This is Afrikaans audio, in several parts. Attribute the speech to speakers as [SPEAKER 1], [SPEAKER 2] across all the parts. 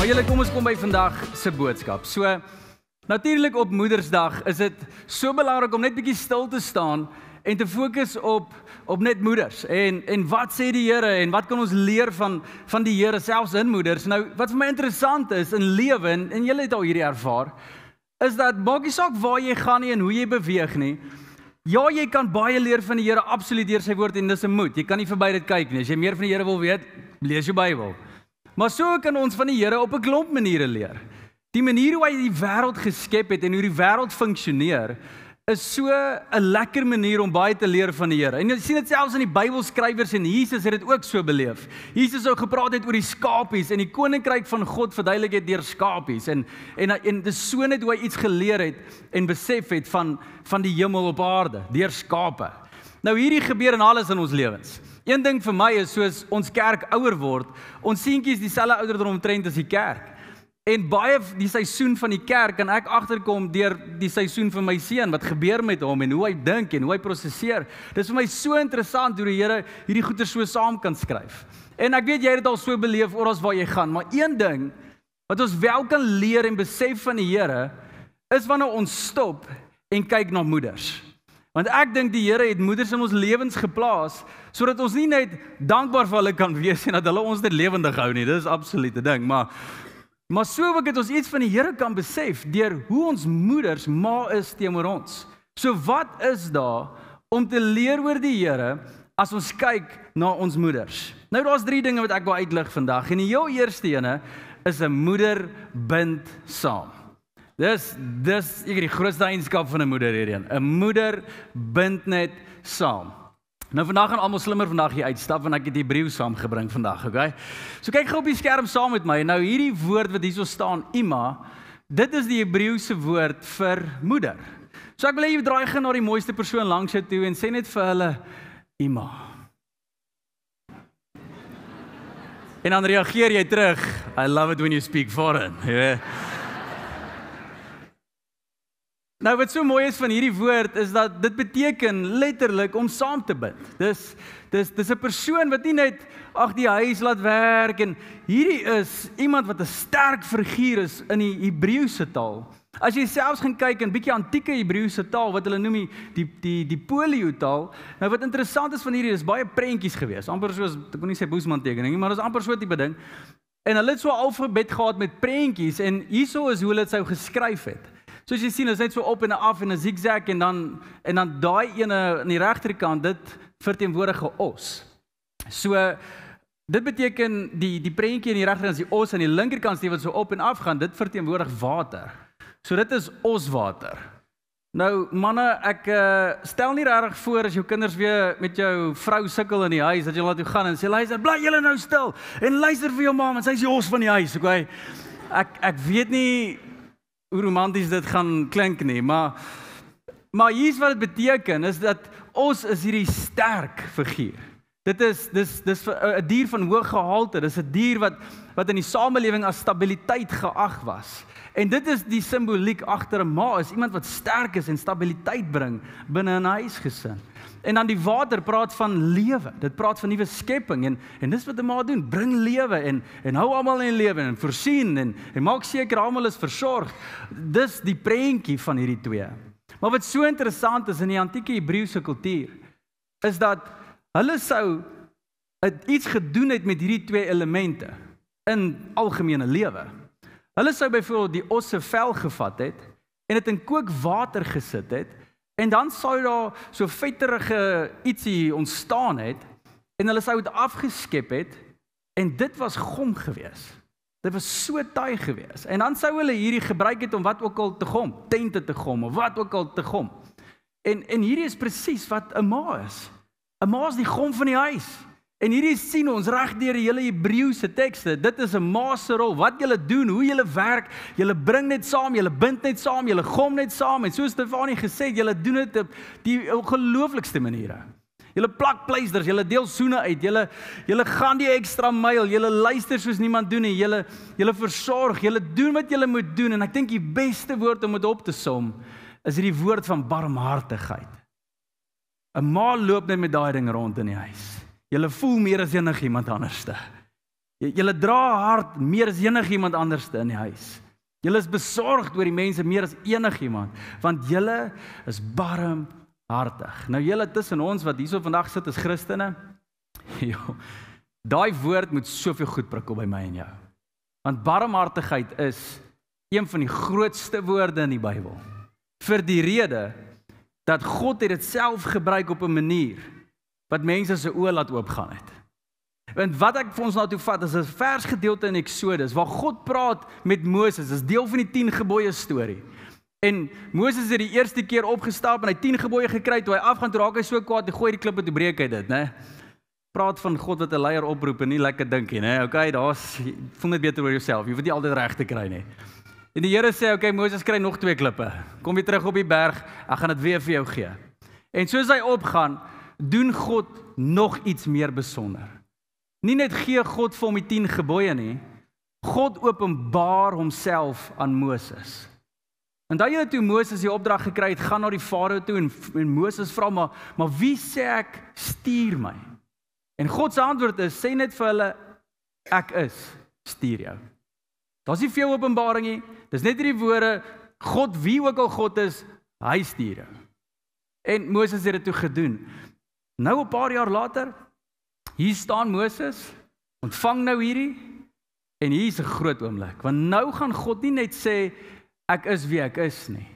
[SPEAKER 1] Maar julle, kom ons kom by vandag se boodskap. So, natuurlik op Moedersdag is dit so belangrik om net bietjie stil te staan en te fokus op net moeders. En wat sê die Here en wat kan ons leer van die Here selfs in moeders? Nou, wat vir my interessant is in lewe en julle het al hierdie ervaar, is dat maak nie saak waar jy gaan nie en hoe jy beweeg nie. Ja, jy kan baie leer van die Here absoluut deur sy woord en dis 'n moed. Jy kan nie verby dit kyk nie. As jy meer van die Here wil weet, lees jou Bybel. Maar so kan ons van die Here op 'n klomp maniere leer. Die manier hoe hy die wêreld geskep het en hoe die wêreld funksioneer, is so 'n lekker manier om baie te leer van die Here. En jy sien dit selfs in die Bybelskrywers en Jesus het dit ook so beleef. Jesus sou gepraat het oor die skapies en die koninkryk van God verduidelik het deur skapies. En dis so net hoe hy iets geleer het en besef het van die hemel op aarde, deur skape. Nou hierdie gebeur in alles in ons lewens. Een ding vir my is soos ons kerk ouer word, ons seentjies dieselfde ouderdom omtrent as die kerk. En baie die seisoen van die kerk kan ek agterkom deur die seisoen van my seun, wat gebeur met hom en hoe hy dink en hoe hy prosesseer. Dis vir my so interessant hoe die Here hierdie goeie so saam kan skryf. En ek weet jy het dit al so beleef oral waar jy gaan, maar een ding wat ons wel kan leer en besef van die Here, is wanneer ons stop en kyk na moeders. Want ek dink die Here het moeders in ons lewens geplaas, sodat ons nie net dankbaar vir hulle kan wees en dat hulle ons net lewendig hou nie. Dit is absoluut 'n ding, maar so ook het ons iets van die Here kan besef deur hoe ons moeders ma is teenoor ons. So wat is daar om te leer oor die Here as ons kyk na ons moeders? Nou daar's 3 dinge wat ek wil uitlig vandag. En die heel eerste ene is 'n moeder bind saam. Dis ek die grootste eienskap van 'n moeder hierheen. 'n Moeder bind net saam. Nou vandag gaan almal slimmer vandag hier uitstap want ek het Hebreëus saamgebring vandag, okay? So kyk gou op die skerm saam met my. Nou hierdie woord wat hierso staan, ima, dit is die Hebreëse woord vir moeder. So ek wil hê jy draai gou na die mooiste persoon langs jou toe en sê net vir hulle ima. En dan reageer jy terug. I love it when you speak foreign. Yeah. Nou wat so mooi is van hierdie woord is dat dit beteken letterlik om saam te bind. Dis 'n persoon wat nie net die huis laat werk en hierdie is iemand wat 'n sterk figuur is in die Hebreëse taal. As jy selfs gaan kyk in bietjie antieke Hebreëse taal wat hulle noem die polio-taal. Nou wat interessant is van hierdie is baie prentjies gewees. Amper soos ek kon nie sê Boesman tekening nie, maar dis amper so 'n tipe ding. En hulle het so 'n alfabet gehad met prentjies en hierso is hoe hulle dit sou geskryf het. Soos jy sien, is net so op en af en 'n zigzag en dan daai ene aan die regterkant, dit verteenwoordig 'n os. So dit beteken die prentjie aan die regterkant is die os en die linkerkant wat so op en af gaan, dit verteenwoordig water. So dit is oswater. Nou manne, ek stel nie regtig voor as jou kinders weer met jou vrou sukkel in die huis dat jy laat toe gaan en sê luister, bly julle nou stil en luister vir jou ma want sy is die os van die huis, okay? Ek weet nie hoe romanties dit gaan klink nie, maar hier's wat dit beteken, is dat ons is hierdie sterk figuur. Dis 'n dier van hoë gehalte, dis 'n dier wat in die samelewing as stabiliteit geag was. En dit is die simboliek agter 'n ma, is iemand wat sterk is en stabiliteit bring binne 'n huisgesin. En dan die water praat van lewe. Dit praat van nuwe skepping en dis wat 'n ma doen, bring lewe en hou almal in lewe en voorsien en maak seker almal is versorg. Dis die prentjie van hierdie twee. Maar wat so interessant is in die antieke Hebreëse kultuur is dat hulle sou iets gedoen het met hierdie twee elemente in algemene lewe. Hulle sou byvoorbeeld die os se vel gevat het en dit in kookwater gesit het. En dan sou daar so vetterige ietsie ontstaan het en hulle sou dit afgeskep het en dit was gom gewees. Dit was so taai gewees. En dan sou hulle hierdie gebruik het om wat ook al te gom, tente te gom of wat ook al te gom. En hierdie is presies wat 'n ma is. 'n Ma is die gom van die huis. En hierdie sien ons reg deur die hele Hebreëse tekste. Dit is 'n ma se rol. Wat julle doen, hoe julle werk, julle bring net saam, julle bind net saam, julle gom net saam en soos Stefanie gesê het, julle doen dit op die ongelooflikste maniere. Julle plak pleisters, julle deel soene uit, julle gaan die ekstra myl, julle luister soos niemand doen nie, julle versorg, julle doen wat julle moet doen en ek dink die beste woord om dit op te som is hierdie woord van barmhartigheid. 'n Ma loop net met daai ding rond in die huis. Julle voel meer as enigiemand anderste. Julle dra hart meer as enigiemand anders in die huis. Julle is besorgd oor die mense meer as enigiemand, want julle is barmhartig. Nou julle tussen ons wat hierso vandag sit as Christene, daai woord moet soveel goed prikkel by my en jou. Want barmhartigheid is een van die grootste woorde in die Bybel. Vir die rede dat God het dit self gebruik op 'n manier wat mense se oë laat oopgaan het. Want wat ek vir ons na toe vat is 'n versgedeelte in Exodus waar God praat met Moses, is deel van die 10 gebooie storie. En Moses het die eerste keer opgestap en hy 10 gebooie gekry, toe hy afgaan toe raak hy so kwaad, hy gooi die klippe toe breek hy dit, né? Praat van God wat 'n leier oproep en nie lekker dink nie, né? Okay, voel net beter oor jouself. Jy hoef dit nie altyd reg te kry nie. En die Here sê, okay, Moses kry nog 2 klippe. Kom weer terug op die berg, ek gaan dit weer vir jou gee. En soos hy opgaan, doen God nog iets meer besonder. Nie net gee God vir hom die 10 gebooie nie, God openbaar homself aan Moses. En daai hele toe Moses die opdrag gekry het, gaan na die Farao toe en Moses vra maar wie sê ek stuur my? En God se antwoord is, sê net vir hulle, ek is, stuur jou. Daar's nie veel openbaring nie, dis net hierdie woorde, God, wie ook al God is, hy stuur jou. En Moses het dit toe gedoen. Nou 'n paar jaar later, hier staan Moses, ontvang nou hierdie, en hier is 'n groot oomblik, want nou gaan God nie net sê, ek is wie ek is nie.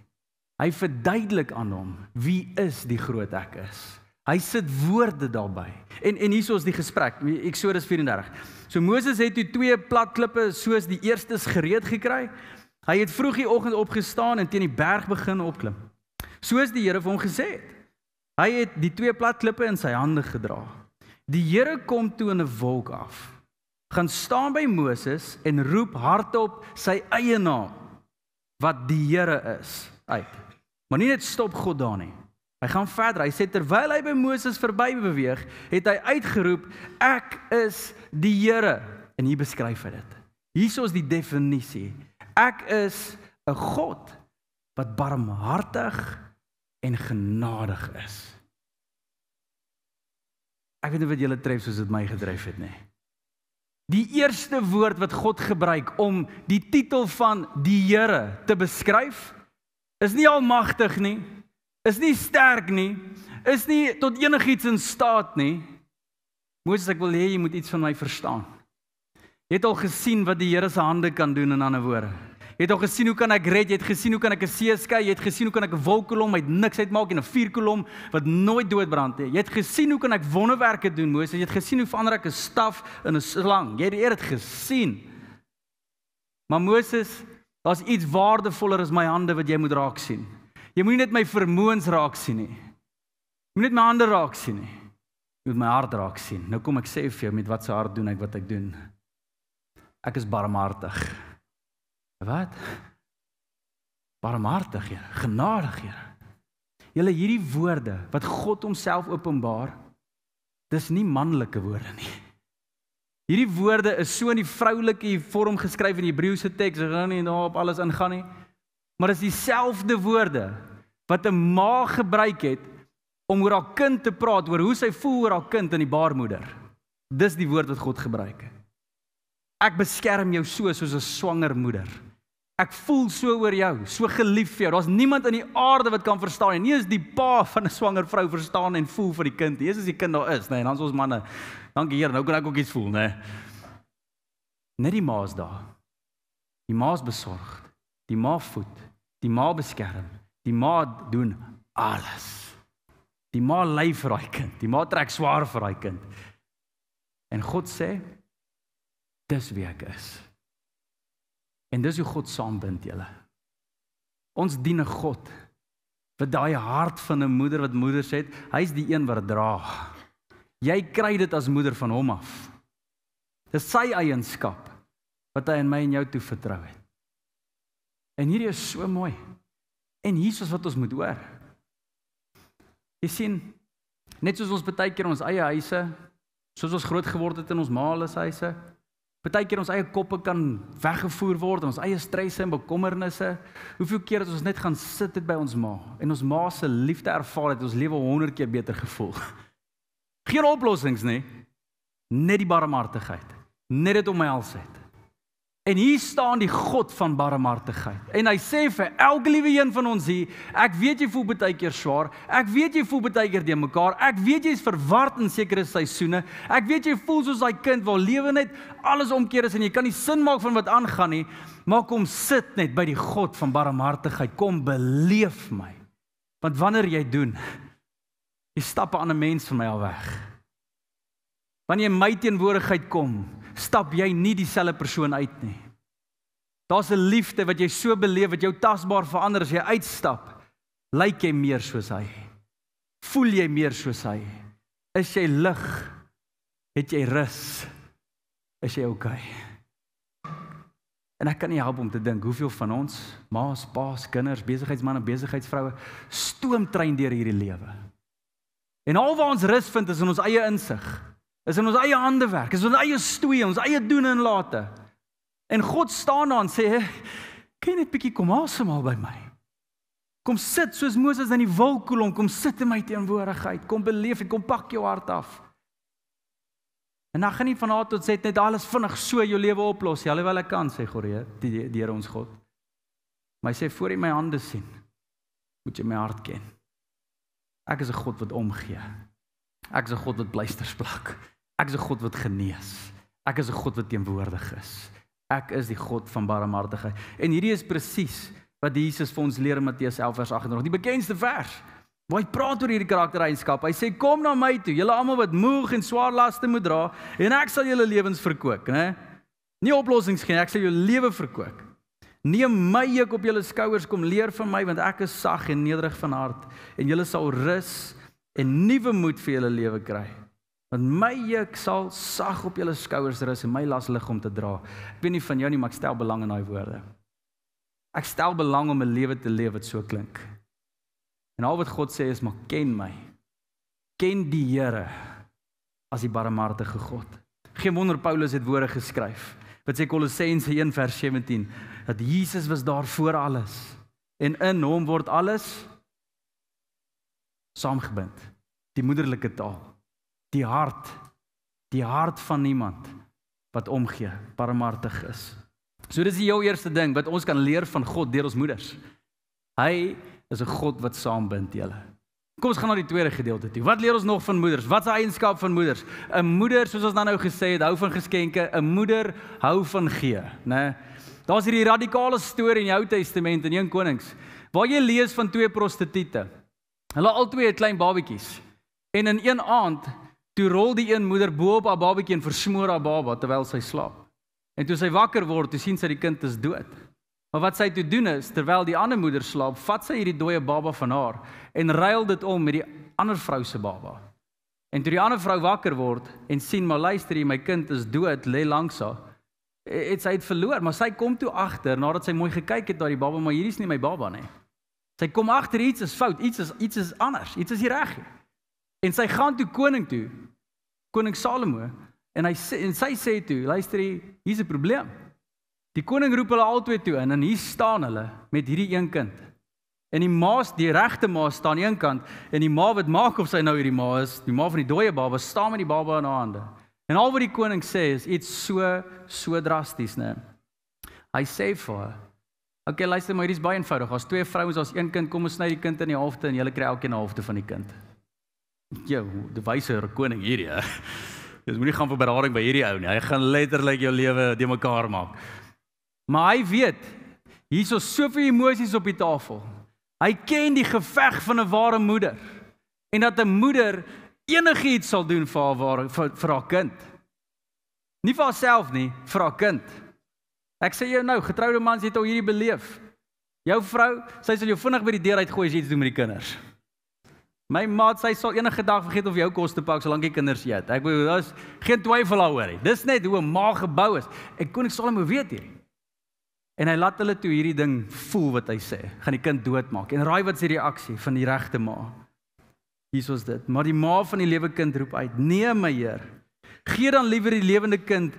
[SPEAKER 1] Hy verduidelik aan hom, wie is die groot ek is. Hy sit woorde daarby. En hierso is die gesprek, Exodus 34. So Moses het toe 2 plat klippe soos die eerstes gereed gekry. Hy het vroeg die oggend opgestaan en teen die berg begin opklim. Soos die Here vir hom gesê het. Hy het die 2 plat klippe in sy hande gedra. Die Here kom toe in 'n wolk af, gaan staan by Moses en roep hardop sy eie naam, wat die Here is, uit. Maar nie net stop God daar nie. Hy gaan verder, hy sê terwyl hy by Moses verby beweeg, het hy uitgeroep, ek is die Here. En hier beskryf hy dit. Hierso is die definisie. Ek is 'n God wat barmhartig en genadig is. Ek weet nie wat julle tref soos dit my gedryf het nie. Die eerste woord wat God gebruik om die titel van die Here te beskryf, is nie almagtig nie, is nie sterk nie, is nie tot enigiets in staat nie. Moses, ek wil hê jy moet iets van my verstaan. Jy het al gesien wat die Here se hande kan doen, in ander woorde. Jy het al gesien hoe kan ek red, jy het gesien hoe kan ek 'n see skei, jy het gesien hoe kan ek 'n wolkkolom uit niks uitmaak en 'n vuurkolom wat nooit doodbrand nie. Jy het gesien hoe kan ek wonderwerke doen, Moses. Jy het gesien hoe verander ek 'n staf in 'n slang. Jy het dit gesien. Maar Moses, daar's iets waardevoller as my hande wat jy moet raak sien. Jy moet nie net my vermoëns raak sien nie. Jy moet net my hande raak sien nie. Jy moet my hart raak sien. Nou kom ek sê vir jou met wat se hart doen ek wat ek doen. Ek is barmhartig. Wat? Barmhartig, Here, genadig, Here. Julle, hierdie woorde wat God homself openbaar, dis nie manlike woorde nie. Hierdie woorde is so in die vroulike vorm geskryf in die Hebreëse teks, ek gaan nie daarop alles ingaan nie, maar dis dieselfde woorde wat 'n ma gebruik het om oor haar kind te praat, oor hoe sy voel oor haar kind in die baarmoeder. Dis die woord wat God gebruik. Ek beskerm jou soos 'n swanger moeder. Ek voel so oor jou, so gelief vir jou. Daar's niemand in die aarde wat kan verstaan nie. Nie is die pa van 'n swanger vrou verstaan en voel vir die kind. Eers as die kind daar is, nee, en dan is ons manne. Dankie Here, nou kan ek ook iets voel, nee. Net die ma is daar. Die ma is besorgd. Die ma voed. Die ma beskerm. Die ma doen alles. Die ma ly vir daai kind. Die ma trek swaar vir daai kind. En God sê, dis wie ek is. En dis hoe God saambind julle. Ons dien 'n God wat daai hart van 'n moeder wat moeders het, hy's die een wat dra. Jy kry dit as moeder van hom af. Dis sy eienskap wat hy in my en jou toe vertrou het. En hierdie is so mooi. En hier is wat ons moet hoor. Jy sien, net soos ons baie keer in ons eie huise, soos ons groot geword het in ons ma se huise, baie keer ons eie koppe kan weggevoer word, ons eie stresse en bekommernisse. Hoeveel keer het ons net gaan sit het by ons ma, en ons ma se liefde ervaar het, ons lewe 100 keer beter gevoel. Geen oplossings nie, net die barmhartigheid. net dit om my hals het. En hier staan die God van barmhartigheid. En hy sê vir elke liewe een van ons hier, ek weet jy voel baie keer swaar, ek weet jy voel baie keer teen mekaar, ek weet jy is verward in sekere seisoene, ek weet jy voel soos daai kind waar lewe net alles omkeer is en jy kan nie sin maak van wat aangaan nie, maar kom sit net by die God van barmhartigheid, kom beleef my. Want wanneer jy doen, jy stap 'n ander mens van my al weg. Wanneer jy in my teenwoordigheid kom, stap jy nie dieselfde persoon uit nie. Daar's 'n liefde wat jy so beleef, wat jou tasbaar verander as jy uitstap. Lyk jy meer soos hy? Voel jy meer soos hy? Is jy lig? Het jy rus? Is jy okay? En ek kan nie help om te dink, hoeveel van ons, ma's, pa's, kinders, besigheidsmanne, besigheidsvroue, stoomtrein deur hierdie lewe. En al waar ons rus vind is in ons eie insig. Is in ons eie hande werk, is ons eie stoei, ons eie doen en late. En God staan daar en sê, kan jy net bietjie kom asemhaal by my? Kom sit soos Moses in die wolkkolom, kom sit in my teenwoordigheid, kom beleef en kom pak jou hart af. En dan gaan nie van A tot Z net alles vinnig so jou lewe oplos, alhoewel ek kan, sê God, die Here ons God. Maar hy sê, voor jy my hande sien, moet jy my hart ken. Ek is 'n God wat omgee. Ek is 'n God wat pleisters plak. Ek is 'n God wat genees. Ek is 'n God wat teenwoordig is. Ek is die God van barmhartigheid. En hierdie is presies wat Jesus vir ons leer in Matteus 11 vers 28, die bekendste vers, waar hy praat oor hierdie karaktereienskap. Hy sê, kom na my toe, julle almal wat moeg en swaar laste moet dra, en ek sal julle lewens verkoop, né? Nie oplossings gee, ek sal jou lewe verkoop. Neem my juk op julle skouers, kom leer van my, want ek is sag en nederig van hart, en julle sal rus en nuwe moed vir julle lewe kry. Want my juk sal sag op julle skouers rus en my las lig om te dra. Ek weet nie van jou nie, maar ek stel belang in daai woorde. Ek stel belang om 'n lewe te leef wat so klink. En al wat God sê is, maar ken my. Ken die Here as die barmhartige God. Geen wonder Paulus het woorde geskryf. Wat sê Kolossense 1 vers 17, dat Jesus was daar voor alles. En in hom word alles saamgebind. Die moederlike taal. Die hart van iemand wat omgee, barmhartig is. So dis jou eerste ding wat ons kan leer van God deur ons moeders. Hy is 'n God wat saambind julle. Kom ons gaan na die tweede gedeelte toe. Wat leer ons nog van moeders? Wat is die eienskap van moeders? 'n Moeder, soos ons nou gesê het, hou van geskenke. 'n Moeder hou van gee, né? Daar's hierdie radikale storie in die Ou Testament in 1 Konings, waar jy lees van 2 prostituie. Hulle albei het klein babatjies. En in een aand toe rol die een moeder bo op haar babatjie en versmoor haar baba terwyl sy slaap. En toe sy wakker word, toe sien sy die kind is dood. Maar wat sy toe doen is, terwyl die ander moeder slaap, vat sy hierdie dooie baba van haar en ruil dit om met die ander vrou se baba. En toe die ander vrou wakker word en sien, maar luister hier, my kind is dood, lê langs haar, het sy het verloor, maar sy kom toe agter, nadat sy mooi gekyk het na die baba, maar hierdie is nie my baba nie. Sy kom agter, iets is fout, iets is anders, iets is nie reg nie. En sy gaan toe, koning Salomo, en sy sê toe, luister hier's 'n probleem. Die koning roep hulle albei toe in, en hier staan hulle met hierdie een kind. En die regte ma staan aan die een kant, en die ma wat maak of sy nou hierdie ma is, die ma van die dooie baba, staan met die baba in haar hande. En al wat die koning sê is iets so drasties, né? Hy sê vir haar, okay, luister maar, hierdie is baie eenvoudig, as 2 vrouens, as 1 kind, kom ons sny die kind in die halfte, en julle kry elkeen 'n halfte van die kind. Ja, die wyse koning hierdie, hè? Jy moet nie gaan vir berading by hierdie ou nie, hy gaan letterlik jou lewe de mekaar maak. Maar hy weet, hier is soveel emosies op die tafel. Hy ken die geveg van 'n ware moeder, en dat 'n moeder enigiets sal doen vir haar kind. Nie vir haarself nie, vir haar kind. Ek sê jou nou, getroude mans het al hierdie beleef. Jou vrou, sy sal jou vinnig by die deur uitgooi as jy iets doen met die kinders. My maat, sy sal enige dag vergeet of jou kos te pak solank die kinders eet. Ek bedoel, daar is geen twyfel daaroor nie. Dis net hoe 'n ma gebou is. En koning Salomo weet hierdie. En hy laat hulle toe hierdie ding voel wat hy sê, gaan die kind doodmaak. En raai wat is die reaksie van die regte ma? Hier is dit. Maar die ma van die lewe kind roep uit, nee my Heer, gee dan liewer die lewende kind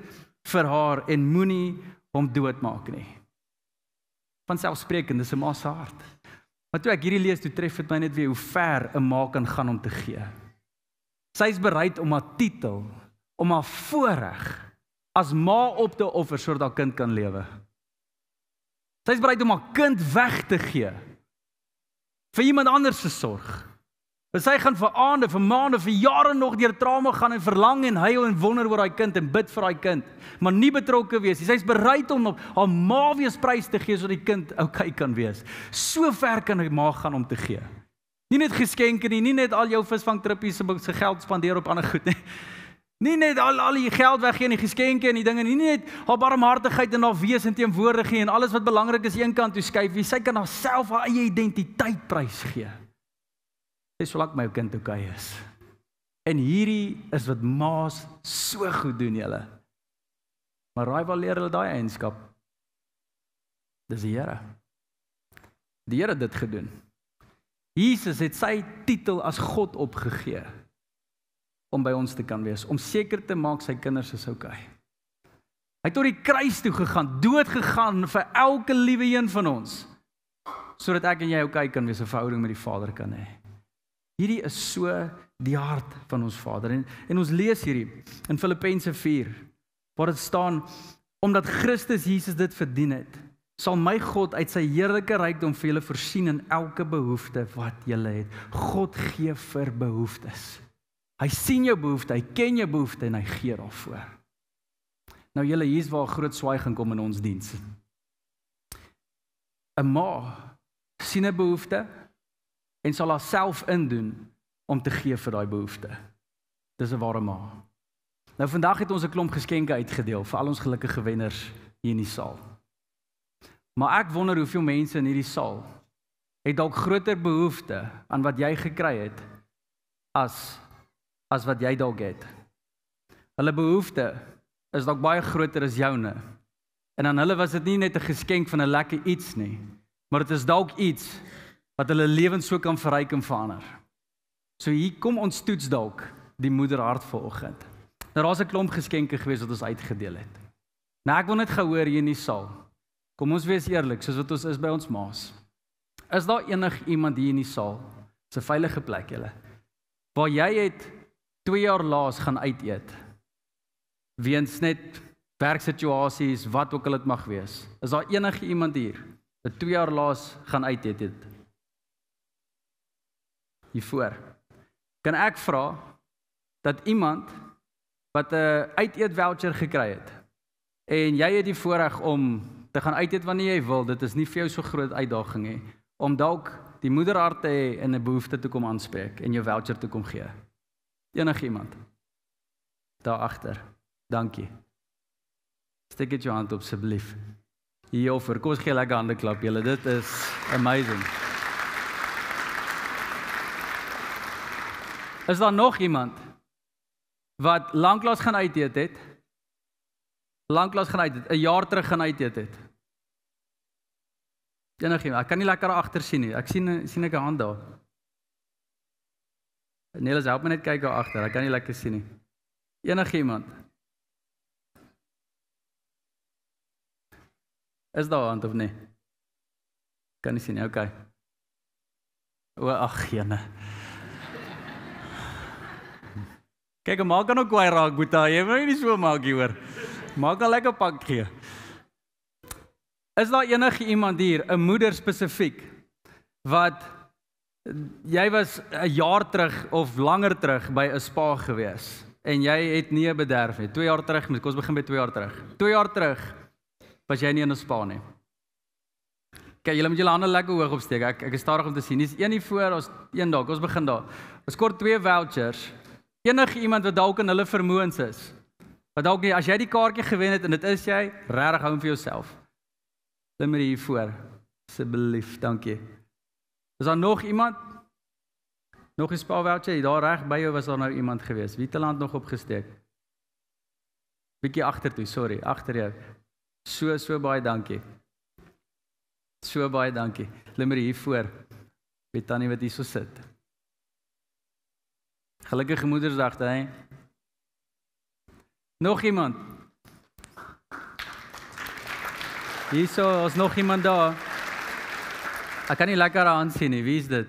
[SPEAKER 1] vir haar en moenie hom doodmaak nie. Vanselfsprekend, dis 'n ma se hart. Maar toe ek hierdie lees, toe tref dit my net weer hoe ver 'n ma kan gaan om te gee. Sy is bereid om haar titel, om haar voorreg as ma op te offer sodat haar kind kan lewe. Sy is bereid om haar kind weg te gee vir iemand anders se sorg. Sy gaan vir aande, vir maande, vir jare nog deur trauma gaan en verlang en huil en wonder oor haar kind en bid vir haar kind, maar nie betrokke wees nie. Sy is bereid om op haar ma wees prys te gee sodat die kind okay kan wees. So ver kan 'n ma gaan om te gee. Nie net geskenke nie, nie net al jou visvangtrippies se geld spandeer op ander goed nie. Nie net al die geld weggee en die geskenke en die dinge, nie net haar barmhartigheid en haar wees en teenwoordigheid en alles wat belangrik is een kant toe skuif, wie sy kan haarself haar eie identiteit prys gee. Sy sê solank my kind okay is. En hierdie is wat ma's so goed doen julle. Maar raai waar leer hulle daai eienskap? Dis die Here. Die Here het dit gedoen. Jesus het sy titel as God opgegee om by ons te kan wees, om seker te maak sy kinders is okay. Hy het tot die kruis toe gegaan, dood gegaan vir elke liewe een van ons, sodat ek en jy okay kan wees, 'n verhouding met die Vader kan hê. Hierdie is so die hart van ons Vader. En ons lees hierdie in Filippense 4, waar dit staan, omdat Christus Jesus dit verdien het, sal my God uit sy heerlike rykdom vir julle voorsien in elke behoefte wat julle het. God gee vir behoeftes. Hy sien jou behoefte, hy ken jou behoefte en hy gee daarvoor. Nou julle, hier is waar groot swaai gaan kom in ons diens. 'n Ma sien 'n behoefte en sal haarself indoen om te gee vir daai behoefte. Dis 'n ware ma. Nou vandag het ons 'n klomp geskenke uitgedeel vir al ons gelukkige wenners hier in die saal. Maar ek wonder hoeveel mense in hierdie saal het dalk groter behoefte aan wat jy gekry het as wat jy dalk het. Hulle behoefte is dalk baie groter as joune. En aan hulle was dit nie net 'n geskenk van 'n lekker iets nie, maar dit is dalk iets wat hulle lewens so kan verryk en verander. So hier kom ons toets dalk die moederhart vanoggend. Nou daar's 'n klomp geskenke gewees wat ons uitgedeel het. Nou ek wil net gehoor hier in die saal. Kom ons wees eerlik, soos wat ons is by ons ma's. Is daar enig iemand hier in die saal, 'n veilige plek julle, waar jy het 2 jaar laas gaan uit eet, weens net werksituasies, wat ook al dit mag wees. Is daar enige iemand hier, wat 2 jaar laas gaan uit eet het? Hiervoor. Kan ek vra, dat iemand, wat 'n uit-eet voucher gekry het, en jy het die voorreg om te gaan uit eet wanneer jy wil, dit is nie vir jou so groot uitdaging nie, om dalk die moederhart te hê en 'n behoefte te kom aanspreek, en jou voucher te kom gee. Enige iemand? Daar agter. Dankie. Steek dit jou hand op asseblief. Hiervoor, kom ons gee lekker hande klap julle, dit is amazing. Is daar nog iemand wat lanklaas gaan uit eet het? Lanklaas gaan uit eet, 'n jaar terug gaan uit eet het? Enigiemand, ek kan nie lekker agter sien nie. Ek sien ek 'n hand daar. Nelis, help my net kyk daar agter. Ek kan nie lekker sien nie. Enigiemand? Is daar 'n hand of nie? Kan nie sien nie. Okay. O, ag jene. Kyk, maak kan ook kwaai raak, Boeta. Jy moet nie so maak hier hoor. Maak al lekker pak gee. Is daar enige iemand hier, 'n moeder spesifiek, wat jy was 'n jaar terug of langer terug by 'n spa gewees en jy het nie 'n bederf nie. 2 jaar terug, kom ons begin by 2 jaar terug. 2 jaar terug was jy nie in 'n spa nie. Kyk, julle moet julle hande lekker hoog opsteek. Ek is stadig om te sien. Dis een hier voor, ons een dalk. Ons begin daar. Ons kort 2 vouchers. Enige iemand wat dalk in hulle vermoëns is. Wat dalk nie, as jy die kaartjie gewen het en dit is jy, regtig hou hom vir jouself. Limmer hier voor. Asseblief, dankie. Is daar nog iemand? Nog 'n spa voucher? Daar reg by jou was daar nou iemand gewees. Wie het hulle hand nog opgesteek? Bietjie agtertoe, sorry, agter jou. So baie dankie. So baie dankie. Limmer hier voor. Weet tannie wat hier so sit. Gelukkige Moedersdag, hè? Nog iemand? Hierso is nog iemand daar. Ek kan nie lekker aansien nie. Wie is dit?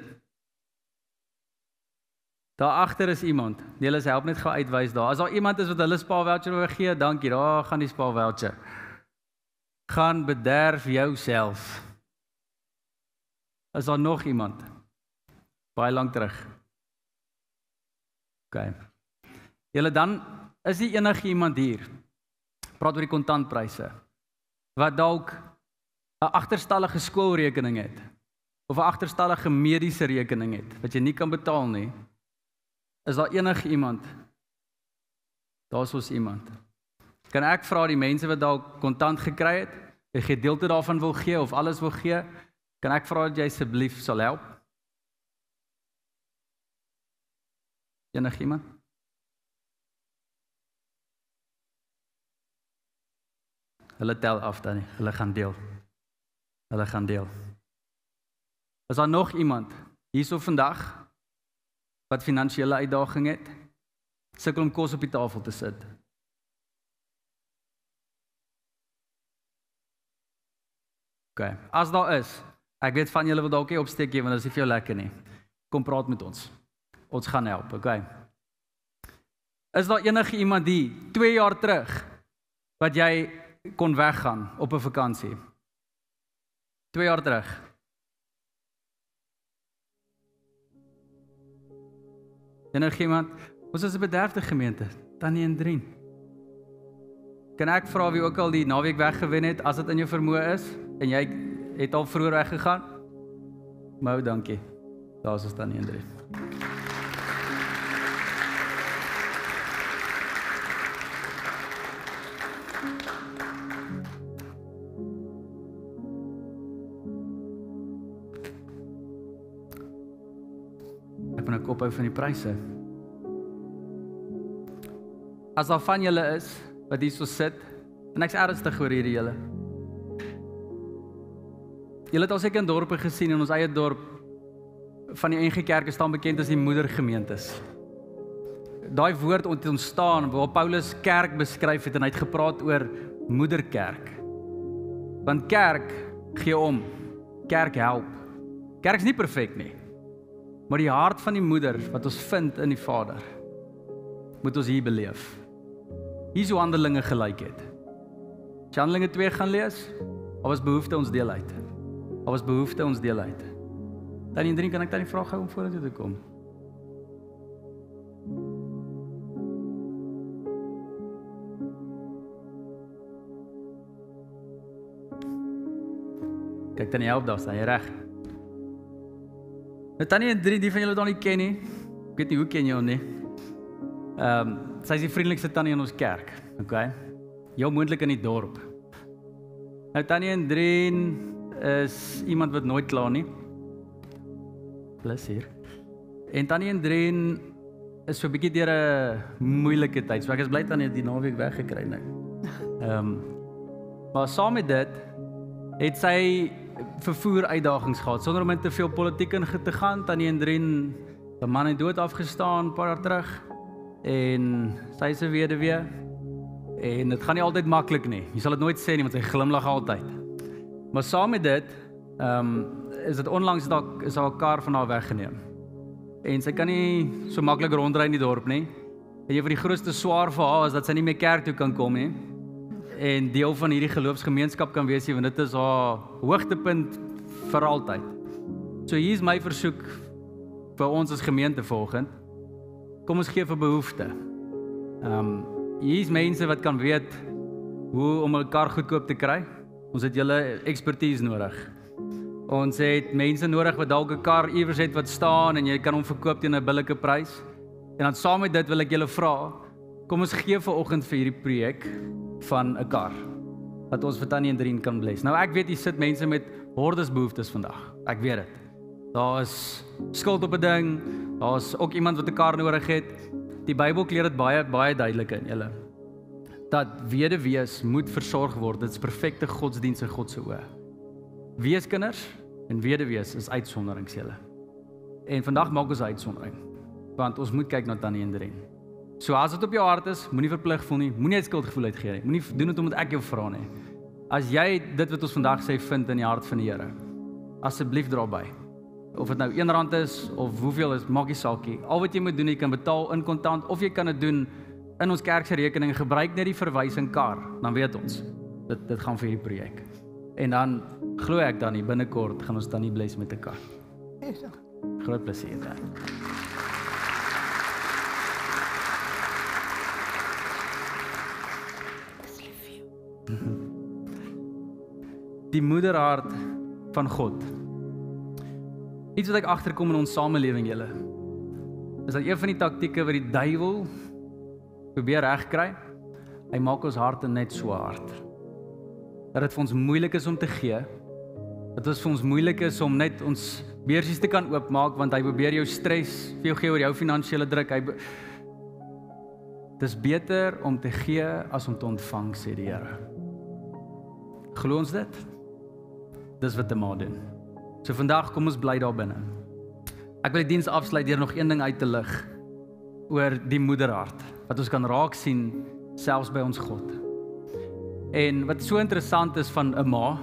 [SPEAKER 1] Daar agter is iemand. Julle help net gou uitwys daar. As daar iemand is wat hulle spaarvoucher wil gee, dankie. Daar gaan die spaarvoucher. Gaan bederf jouself. Is daar nog iemand? Baie lank terug. OK. Julle dan is nie enige iemand hier. Praat oor die kontantpryse. Wat dalk 'n agterstallige skoolrekening het of 'n agterstallige mediese rekening het wat jy nie kan betaal nie. Is daar enige iemand? Daar's ons iemand. Kan ek vra die mense wat dalk kontant gekry het, 'n gedeelte daarvan wil gee of alles wil gee, kan ek vra dat jy asseblief sal help? Enige iemand? Hulle tel af dan nie, hulle gaan deel. Hulle gaan deel. Is daar nog iemand hierso vandag wat finansiële uitdaging het, sukkel om kos op die tafel te sit? OK, as daar is, ek weet van julle wat dalk nie opsteek gee, want dit is nie vir jou lekker nie. Kom praat met ons. Ons gaan help, OK. Is daar enige iemand die 2 jaar terug wat jy kon weggaan op 'n vakansie? 2 jaar terug. Enige iemand? Ons is 'n bederfde gemeente, Tannie en Drien. Kan ek vra wie ook al die naweek weggewen het, as dit in jou vermoë is, en jy het al vroeër weggegaan? Mou, dankie. Daar is ons Tannie en Drien. Ek moet nou ophou van die pryse. As daar van julle is wat hier so sit, en ek's ernstig oor hierdie julle. Julle het al seker in dorpe gesien, in ons eie dorp, van die NG Kerke staan bekend as die moedergemeentes. Daai woord het ontstaan waar Paulus kerk beskryf het en hy het gepraat oor moederkerk. Want kerk gee om, kerk help. Kerk is nie perfek nie, maar die hart van die moeder wat ons vind in die Vader, moet ons hier beleef. Hier is hoe Handelinge gelyk het. As jy Handelinge 2 gaan lees, al was behoefte ons deel uit. Al was behoefte ons deel uit. Tannie en Drien, kan ek dan die vraag hou om vorentoe te kom? Kyk, Tannie help daar, staan jy reg? Nou, Tannie en Drien, die van julle wat nog nie ken nie, ek weet nie hoe ken jy hom nie. Sy is die vriendelikste tannie in ons kerk, okay? Jou moontlik in die dorp. Nou, Tannie en Drien is iemand wat nooit klaar nie. Plus hier. En Tannie en Drien is so 'n bietjie deur 'n moeilike tyd. So ek is bly Tannie het die naweek weggekry nou. Maar saam met dit het sy vervoer uitdagings gehad sonder om in te veel politiek in te gaan. Tannie en Drien, 'n man het dood afgestaan 'n paar jaar terug. En sy is 'n weduwee. En dit gaan nie altyd maklik nie. Jy sal dit nooit sê nie, want sy glimlag altyd. Maar saam met dit, is dit onlangs dalk is haar kar van haar weggeneem. En sy kan nie so maklik rondry in die dorp nie. En een van die grootste swaar vir haar is dat sy nie meer kerk toe kan kom nie. En deel van hierdie geloofsgemeenskap kan wees, want dit is haar hoogtepunt vir altyd. So hier is my versoek vir ons as gemeente volgend. Kom ons gee vir behoefte. Hier is mense wat kan weet hoe om 'n kar goedkoop te kry. Ons het julle expertise nodig. Ons het mense nodig wat dalk 'n kar iewers het wat staan en jy kan hom verkoop teen 'n billike prys. En dan saam met dit wil ek julle vra, kom ons gee vanoggend vir hierdie projek van 'n kar wat ons vir Tannie en Drien kan bless. Nou ek weet hier sit mense met hordes behoeftes vandag. Ek weet dit. Daar is skuld op 'n ding, daar's ook iemand wat 'n kar nodig het. Die Bybel kleer dit baie duidelik in julle. Dat weduwees moet versorg word. Dit is perfekte godsdiens in God se oë. Weeskinders en weduwees is uitsonderings julle. En vandag maak ons 'n uitsondering, want ons moet kyk na Tannie en Drien. So as dit op jou hart is, moenie verplig voel nie, moenie skuldgevoel uitgee nie. Moenie doen dit omdat ek jou vra nie. As jy dit wat ons vandag sê vind in die hart van die Here, asseblief dra by. of dit nou R1 is, of hoeveel is, maak nie saakie. Al wat jy moet doen, jy kan betaal in kontant, of jy kan dit doen in ons kerk se rekening, gebruik net die verwysing kar, dan weet ons, dit gaan vir hierdie projek. En dan, glo ek dan nie, binnekort gaan ons dan nie bless met 'n kar. Groot plesier daar. Die moederhart van God. Iets wat ek agterkom in ons samelewing, julle, is dat een van die taktieke wat die duiwel probeer regkry, hy maak ons harte net so hard. Dat dit vir ons moeilik is om te gee, dat dit vir ons moeilik is om net ons beursies te kan oopmaak, want hy probeer jou stres, vir jou gee oor jou finansiële druk. Dis beter om te gee as om te ontvang, sê die Here. Glo ons dit? Dis wat 'n ma doen. So vandag kom ons bly daar binne. Ek wil die diens afsluit deur nog een ding uit te lig oor die moederhart, wat ons kan raak sien selfs by ons God. En wat so interessant is van 'n ma,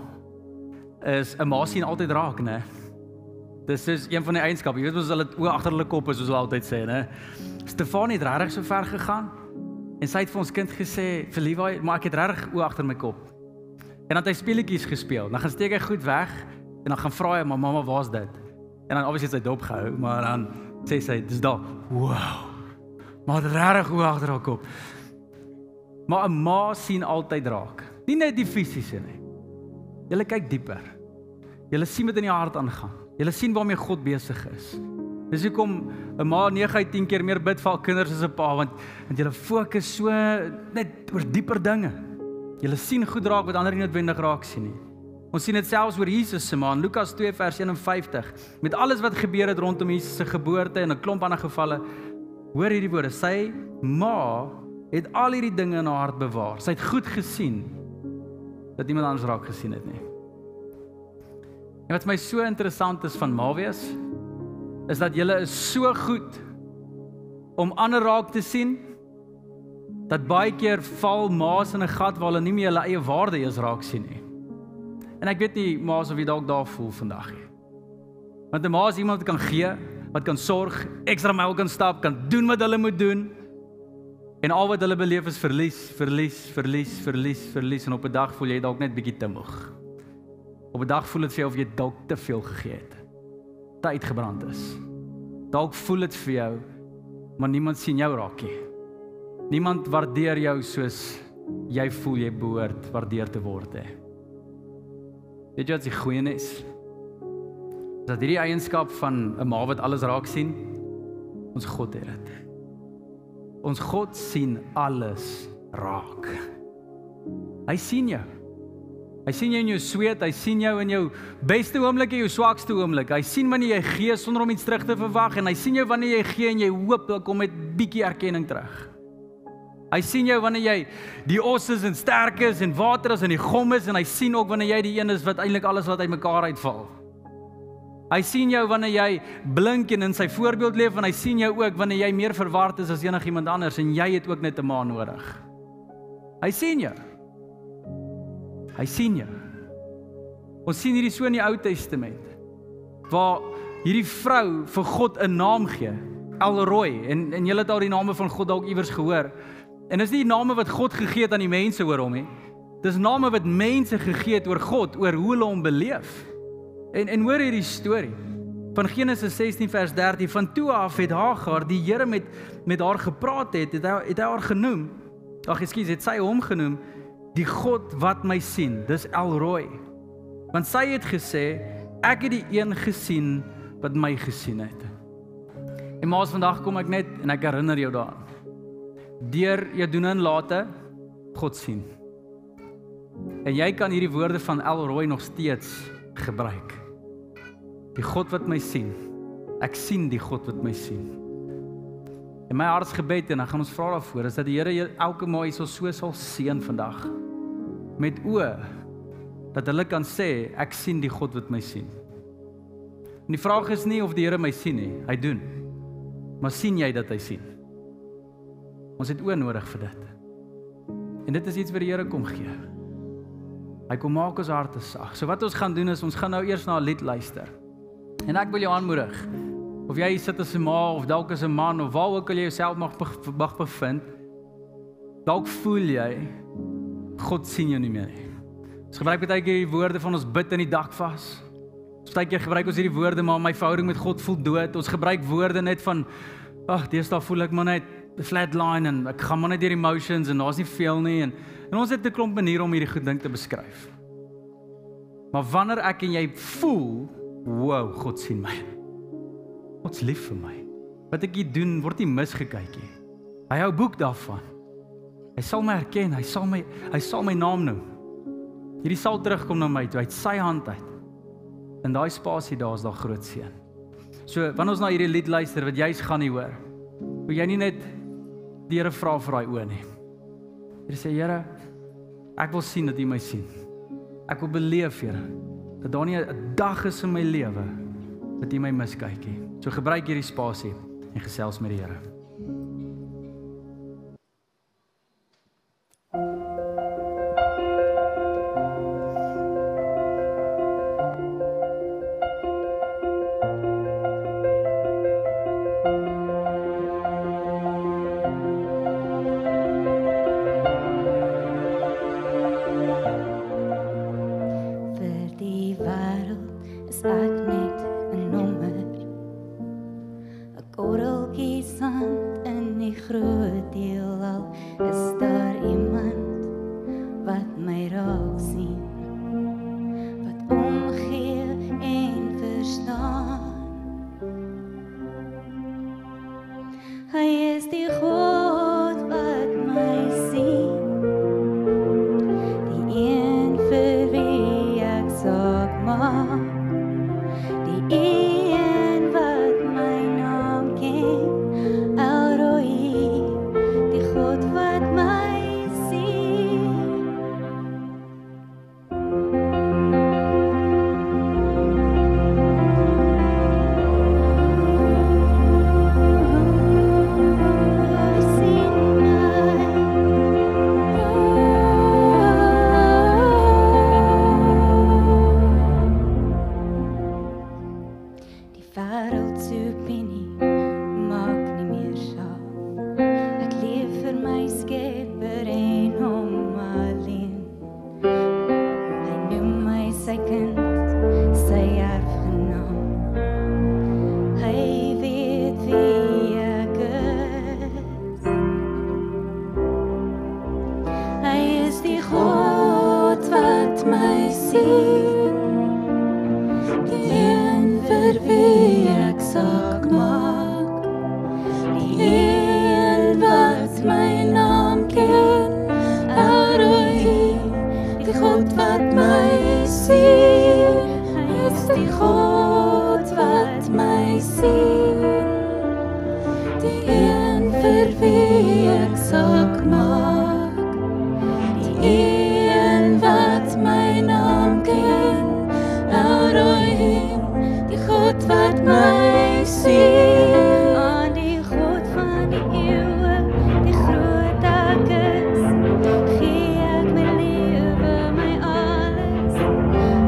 [SPEAKER 1] is 'n ma sien altyd raak, né? Dis is een van die eienskappe. Jy weet ons al dit oë agter hulle kop, soos ons altyd sê, né? Stefanie het regtig so ver gegaan en sy het vir ons kind gesê, vir Levi, maar ek het regtig oë agter my kop. En dan het hy speletjies gespeel. Dan gaan steek hy goed weg en dan gaan vra hy, maar mamma, waar's dit? En dan obviously het sy dop gehou, maar dan sê sy, dis daar. Wow. Maar het regtig oë agter haar kop. Maar 'n ma sien altyd raak. Nie net die fisiese nie. Julle kyk dieper. Julle sien wat in die hart aangaan. Julle sien waarmee God besig is. Dis hoekom 'n ma 9 uit 10 keer meer bid vir haar kinders as 'n pa, want julle fokus so net oor dieper dinge. Julle sien goed raak wat ander nie noodwendig raak sien nie. Ons sien dit selfs oor Jesus se ma in Lukas 2 vers 51. Met alles wat gebeur het rondom Jesus se geboorte en 'n klomp ander gevalle, hoor hierdie woorde, sy ma het al hierdie dinge in haar hart bewaar. Sy het goed gesien dat iemand anders raak gesien het nie. En wat vir my so interessant is van ma wees, is dat julle is so goed om ander raak te sien, dat baie keer val ma's in 'n gat waar hulle nie meer hulle eie waarde eens raak sien nie. En ek weet nie ma's of jy dalk daar voel vandag nie. Want 'n ma is iemand wat kan gee, wat kan sorg, ekstra myl kan stap, kan doen wat hulle moet doen. En al wat hulle beleef is verlies en op 'n dag voel jy dalk net bietjie te moeg. Op 'n dag voel dit vir jou of jy dalk te veel gegee het. Te uitgebrand is. Dalk voel dit vir jou, maar niemand sien jou raak nie. Niemand waardeer jou soos jy voel jy behoort waardeer te word hè. Weet jy wat die goeie is? Dat hierdie eienskap van 'n ma wat alles raak sien, ons God het dit. Ons God sien alles raak. Hy sien jou. Hy sien jou in jou sweet, hy sien jou in jou beste oomblik en jou swakste oomblik. Hy sien wanneer jy gee sonder om iets terug te verwag en hy sien jou wanneer jy gee en jy hoop dat kom met bietjie erkenning terug. Hy sien jou wanneer jy die os is en sterk is en water is en die gom is en hy sien ook wanneer jy die een is wat eintlik alles wat uit mekaar uitval. Hy sien jou wanneer jy blink en in sy voorbeeld leef en hy sien jou ook wanneer jy meer verward is as enigiemand anders en jy het ook net 'n ma nodig. Hy sien jou. Hy sien jou. Ons sien hierdie so in die Ou Testament waar hierdie vrou vir God 'n naam gee, El Roi, en julle het al die name van God dalk iewers gehoor. En dis nie die name wat God gegee het aan die mense oor hom nie. Dis name wat mense gegee het oor God, oor hoe hulle hom beleef. En hoor hierdie storie van Genesis 16 vers 13, van toe af het Hagar, die Here met haar gepraat het hy haar genoem, het sy hom genoem, die God wat my sien, dis El Roi. Want sy het gesê, ek het die een gesien wat my gesien het. En maas vandag kom ek net en ek herinner jou daaraan. Deur jou doen en late, God sien. En jy kan hierdie woorde van El Roi nog steeds gebruik. Die God wat my sien. Ek sien die God wat my sien. En my hartsgebed, en dan gaan ons vra daarvoor, is dat die Here elke ma hier so sal seën vandag. Met oë, dat hulle kan sê, ek sien die God wat my sien. En die vraag is nie of die Here my sien nie, hy doen. Maar sien jy dat hy sien? Ons het oë nodig vir dit. En dit is iets wat die Here kom gee. Hy kom maak ons harte sag. So wat ons gaan doen is, ons gaan nou eers na 'n lied luister. En ek wil jou aanmoedig, of jy hier sit as 'n ma, of dalk as 'n man, of waar ook al jy jouself mag bevind, dalk voel jy, God sien jou nie meer nie. Ons gebruik baie keer die woorde van ons bid in die dak vas. Baie keer gebruik ons hierdie woorde, maar my verhouding met God voel dood. Ons gebruik woorde net van, deesdae voel ek maar net flatline, en ek gaan maar net deur emotions, en daar's nie veel nie, en ons het 'n klomp maniere om hierdie goed ding te beskryf. Maar wanneer ek en jy voel, wow, God sien my. God's lief vir my. Wat ek hier doen, word nie misgekyk nie. Hy hou boek daarvan. Hy sal my herken, hy sal my naam noem. Hierdie sal terugkom na my toe, uit sy hand uit. In daai spasie daar is daar groot seën. So, wanneer ons na hierdie lied luister, wat jy's gaan nie hoor, wil jy nie net die Here vra vir daai oë nie. Jy sê, Here, ek wil sien dat U my sien. Ek wil beleef, Here, dat daar nie 'n dag is in my lewe dat U my miskyk nie. So gebruik hierdie spasie en gesels met die Here.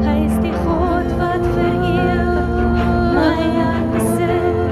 [SPEAKER 2] Hy is die God wat vir eeuwig my aansit.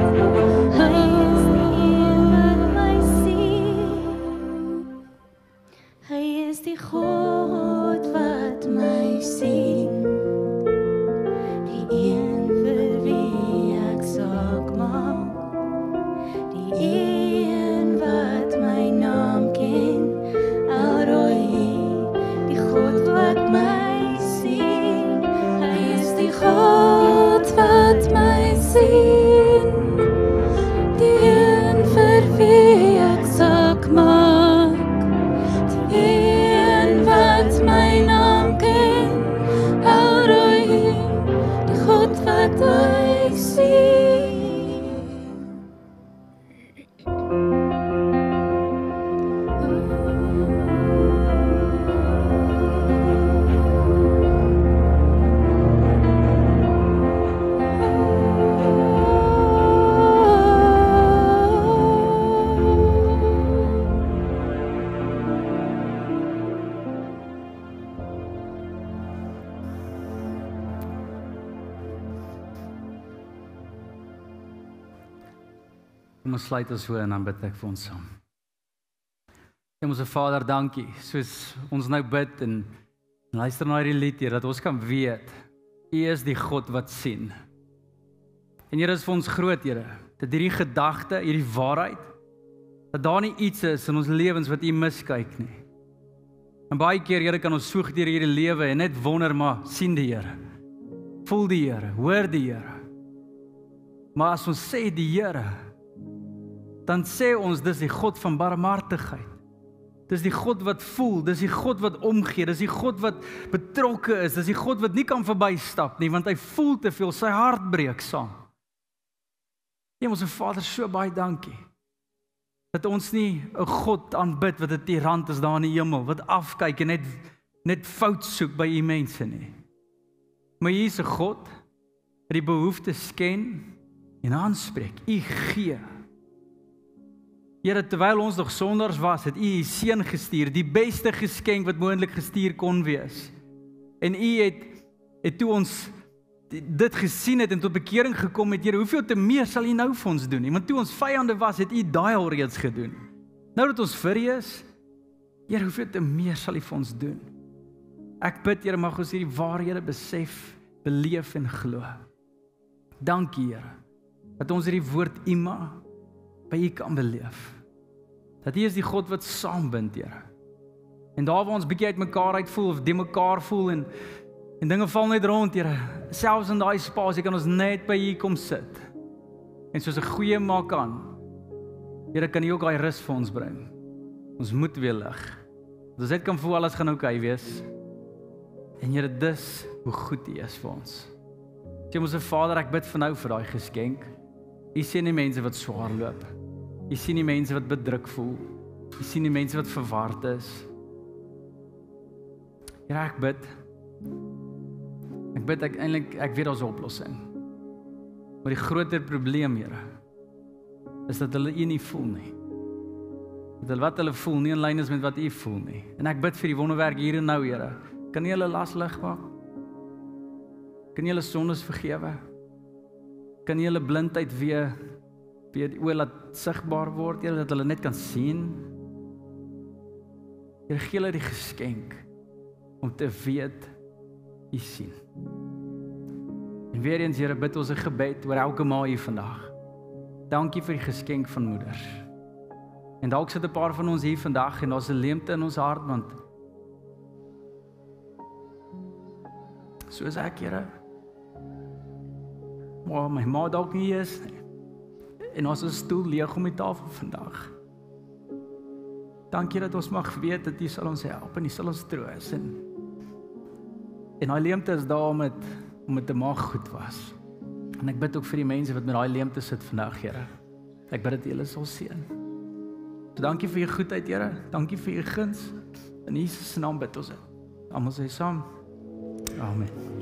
[SPEAKER 1] Kom ons sluit ons oë en dan bid ek vir ons saam. Hemelse Vader, dankie, soos ons nou bid en luister na hierdie lied, Here, dat ons kan weet, U is die God wat sien. En Here, is vir ons groot, Here, dat hierdie gedagte, hierdie waarheid, dat daar nie iets is in ons lewens wat U miskyk nie. En baie keer, Here, kan ons soek deur hierdie lewe en net wonder, maar sien die Here, voel die Here, hoor die Here. Maar as ons sê die Here, dan sê ons dis die God van barmhartigheid. Dis die God wat voel, dis die God wat omgee, dis die God wat betrokke is, dis die God wat nie kan verbystap nie, want hy voel te veel, sy hart breek saam. Hemelse Vader, so baie dankie, dat ons nie 'n God aanbid wat 'n tirant is daar in die hemel, wat afkyk en net fout soek by U mense nie. Maar U is 'n God wat die behoeftes ken en aanspreek. U gee. Here, terwyl ons nog sondaars was, het U U seun gestuur, die beste geskenk wat moontlik gestuur kon wees. En U het toe ons dit gesien het en tot bekering gekom het, Here, hoeveel te meer sal U nou vir ons doen? Want toe ons vyande was, het U daai al reeds gedoen. Nou dat ons vir U is, Here, hoeveel te meer sal U vir ons doen? Ek bid, Here, mag ons hierdie waarhede besef, beleef en glo. Dankie, Here, dat ons hierdie woord Ima by U kan beleef. Dat U is die God wat saambind, Here. En daar waar ons bietjie uit mekaar uit voel of de mekaar voel en dinge val net rond, Here, selfs in daai spasie kan ons net by U kom sit. En soos 'n goeie ma kan, Here, kan U ook daai rus vir ons bring. Ons moet weer lig. Ons net kan voel alles gaan oukei wees. En Here, dis hoe goed U is vir ons. Hemelse Vader, ek bid vir nou vir daai geskenk. U sien die mense wat swaar loop. U sien die mense wat bedruk voel. U sien die mense wat verward is. Here, ek bid, ek weet daar's 'n oplossing. Maar die groter probleem, Here, is dat hulle U nie voel nie. Dat wat hulle voel nie in lyn is met wat U voel nie. En ek bid vir die wonderwerk hier en nou, Here. Kan U hulle las lig maak? Kan U hulle sondes vergewe? Kan U hulle blindheid weer oor laat sigbaar word, Here, dat hulle net kan sien? Here, gee hulle die geskenk om te weet U sien. En weer eens, Here, bid ons 'n gebed oor elke ma hier vandag. Dankie vir die geskenk van moeders. En dalk sit 'n paar van ons hier vandag en daar's 'n leemte in ons hart, want soos ek, Here, maar my ma dalk nie is nie. En ons is stoel leeg om die tafel vandag. Dankie dat ons mag weet dat U sal ons help en U sal ons troos. En daai leemte is daar om dit te maak goed was. En ek bid ook vir die mense wat met daai leemte sit vandag, Here. Ek bid dat U hulle sal seën. So dankie vir U goedheid, Here. Dankie vir U guns. In Jesus se naam bid ons dit. Almal sê saam. Amen.